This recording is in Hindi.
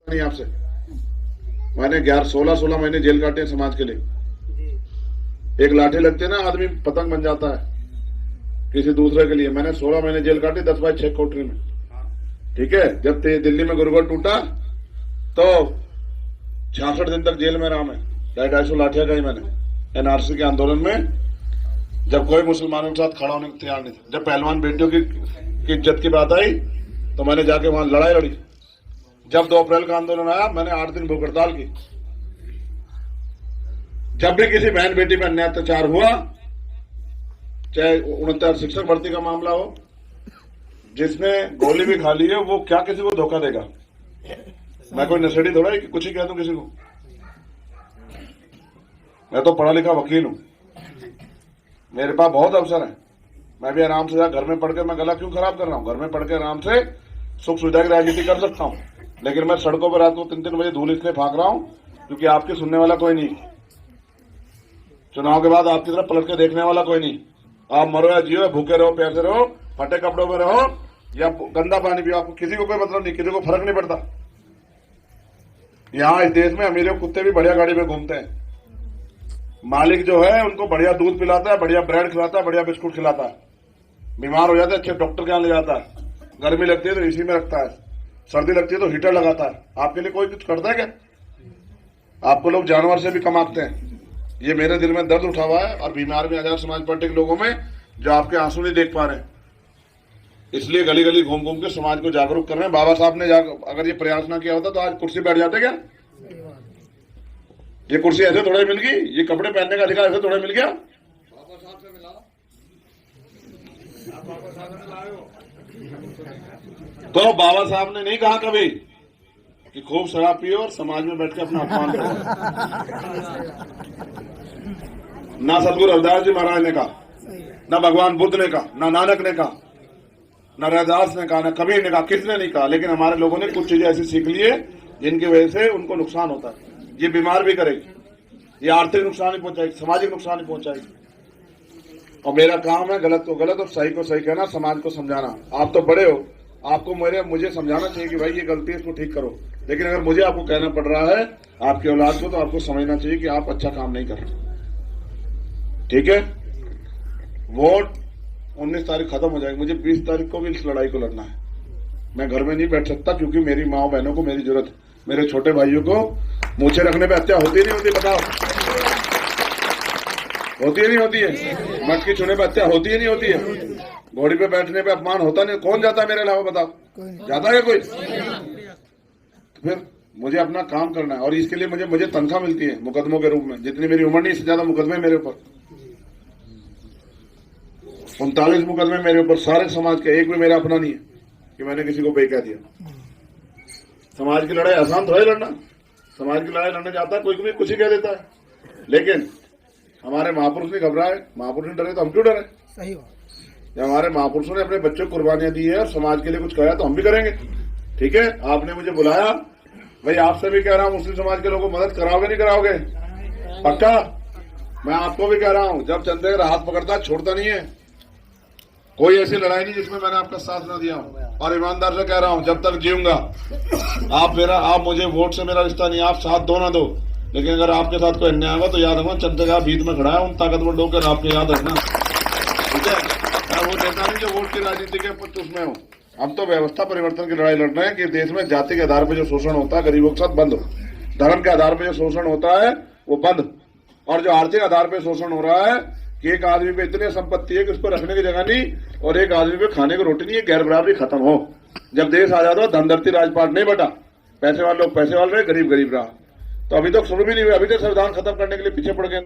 नहीं आपसे। मैंने 16 महीने जेल काटे हैं समाज के लिए। एक लाठी लगती है ना, आदमी पतंग बन जाता है किसी दूसरे के लिए। मैंने 16 महीने जेल काटी 10/6 कोठरी में। ठीक है, जब दिल्ली में गुरुगढ़ टूटा तो 66 दिन तक जेल में रहा मैं। 250 लाठियां गई मैंने एनआरसी के आंदोलन में, जब कोई मुसलमानों के साथ खड़ा होने को तैयार नहीं था। जब पहलवान बेटियों की इज्जत की बात आई तो मैंने जाके वहां लड़ाई लड़ी। जब 2 अप्रैल का आंदोलन आया मैंने 8 दिन भूख हड़ताल की। जब भी किसी बहन बेटी पर अन्याय अत्याचार हुआ, चाहे 69 शिक्षक भर्ती का मामला हो, जिसने गोली भी खा ली है वो क्या किसी को धोखा देगा? मैं कोई नशेड़ी थोड़ा है कि कुछ ही कह दूं किसी को। मैं तो पढ़ा लिखा वकील हूं, मेरे पास बहुत अवसर है। मैं भी आराम से घर में पढ़ के मैं गला क्यों खराब कर रहा हूं? घर में पढ़ के आराम से सुख सुविधा की राजनीति कर सकता हूं, लेकिन मैं सड़कों पर रात को 3-3 बजे धूल इसलिए भाग रहा हूं क्योंकि आपकी सुनने वाला कोई नहीं। चुनाव के बाद आपकी तरफ पलट के देखने वाला कोई नहीं। आप मरो या जियो, भूखे रहो, प्यासे रहो, फटे कपड़ों में रहो या गंदा पानी पियो, आपको किसी को कोई मतलब नहीं, किसी को फर्क नहीं पड़ता। यहाँ इस देश में अमीरों कुत्ते भी बढ़िया गाड़ी में घूमते हैं। मालिक जो है उनको बढ़िया दूध पिलाता है, बढ़िया ब्रेड खिलाता है, बढ़िया बिस्कुट खिलाता है। बीमार हो जाते हैं अच्छे डॉक्टर के यहाँ ले जाता है। गर्मी लगती है तो इसी में रखता है, सर्दी लगती है तो हीटर लगाता है। आपके लिए कोई कुछ करता है क्या? आपको लोग जानवर से भी कम आंकते हैं। ये मेरे दिल में दर्द उठा हुआ है और बीमार भी आजाद समाज पार्टी के लोगों में, जो आपके आंसू नहीं देख पा रहे हैं। इसलिए गली गली घूम घूम के समाज को जागरूक कर रहे हैं। बाबा साहब ने अगर ये प्रयास ना किया होता तो आज कुर्सी बैठ जाते क्या? ये कुर्सी ऐसे थोड़ा ही मिल गई, ये कपड़े पहनने का अधिकार ऐसे थोड़ा मिल गया। बाबा साहब से मिला, बाबा साहब ने लाए हो। तो बाबा साहब ने नहीं कहा कभी कि खूब शराब पियो और समाज में बैठ के अपना अपमान करो। ना सदगुरु रविदास जी महाराज ने कहा, ना भगवान बुद्ध ने कहा, ना नानक ने कहा, ना रैदास ने कहा, ना कबीर ने कहा, किसने नहीं कहा। लेकिन हमारे लोगों ने कुछ चीजें ऐसी सीख ली है जिनकी वजह से उनको नुकसान होता है। ये बीमार भी करेगी, ये आर्थिक नुकसान ही पहुंचाएगी, सामाजिक नुकसान ही पहुंचाएगी। और मेरा काम है गलत को गलत और सही को सही कहना, समाज को समझाना। आप तो बड़े हो, आपको मुझे समझाना चाहिए कि भाई ये गलती है, इसको ठीक करो। लेकिन अगर मुझे आपको कहना पड़ रहा है आपकी औलाद को, तो आपको समझना चाहिए कि आप अच्छा काम नहीं कर रहे। ठीक है, वोट 19 तारीख खत्म हो जाएगी। मुझे 20 तारीख को भी इस लड़ाई को लड़ना है। मैं घर में नहीं बैठ सकता क्योंकि मेरी माँ बहनों को मेरी जरूरत है। मेरे छोटे भाइयों को मूछे रखने पे हत्या होती नहीं होती? बताओ, होती है नहीं होती है? मटकी छूने पे हत्या होती है नहीं होती है? घोड़ी पे बैठने पे अपमान होता नहीं? कौन जाता है मेरे अलावा? बताओ, जाता है कोई? तो फिर मुझे अपना काम करना है और इसके लिए मुझे तनख्वाह मिलती है मुकदमों के रूप में। जितनी मेरी उम्र नहीं, इससे ज्यादा मुकदमे मेरे ऊपर। 39 मुकदमे मेरे ऊपर, सारे समाज के। एक भी मेरा अपना नहीं है कि मैंने किसी को बेकह दिया। समाज की लड़ाई आसान थोड़ा लड़ना। समाज की लड़ाई लड़ने जाता है कोई भी कुछ ही कह देता है, लेकिन हमारे महापुरुष नहीं घबराए, महापुरुष नहीं डरे तो हम क्यों डरे? सही बात। जब हमारे महापुरुषों ने अपने बच्चों को कुर्बानियां दी है और समाज के लिए कुछ करा तो हम भी करेंगे। ठीक है, आपने मुझे बुलाया, भाई आपसे भी कह रहा हूं, मुस्लिम समाज के लोगों को मदद कराओगे नहीं कराओगे? पक्का? मैं आपको भी कह रहा हूं, जब चंद्रशेखर हाथ पकड़ता छोड़ता नहीं है। कोई ऐसी लड़ाई नहीं जिसमें मैंने आपका साथ न दिया हूं। और ईमानदार से कह रहा हूं, जब तक जीऊंगा आप मुझे वोट से मेरा रिश्ता नहीं, आप साथ दो ना दो, लेकिन अगर आपके साथ कोई अन्याय होगा तो याद रखना चंद्रशेखर भीत में खड़ा है उन ताकतवर लोग के, आपके याद रखना। ठीक है, मैं वो देता नहीं जो वोट की राजनीति के उसमें हो। हम तो व्यवस्था परिवर्तन की लड़ाई लड़ रहे हैं कि देश में जाति के आधार पर जो शोषण होता है गरीबों के साथ बंद हो, धर्म के आधार पर जो शोषण होता है वो बंद, और जो आर्थिक आधार पर शोषण हो रहा है कि एक आदमी पे इतनी संपत्ति है कि उसको रखने की जगह नहीं और एक आदमी पे खाने को रोटी नहीं है, गैर बराबरी खत्म हो। जब देश आजाद हो, धनदर्ती राजपाट नहीं बटा, पैसे वाले लोग पैसे वाले रहे, गरीब गरीब रहा। तो अभी तक शुरू भी नहीं हुआ, अभी तक संविधान खत्म करने के लिए पीछे पड़ गए।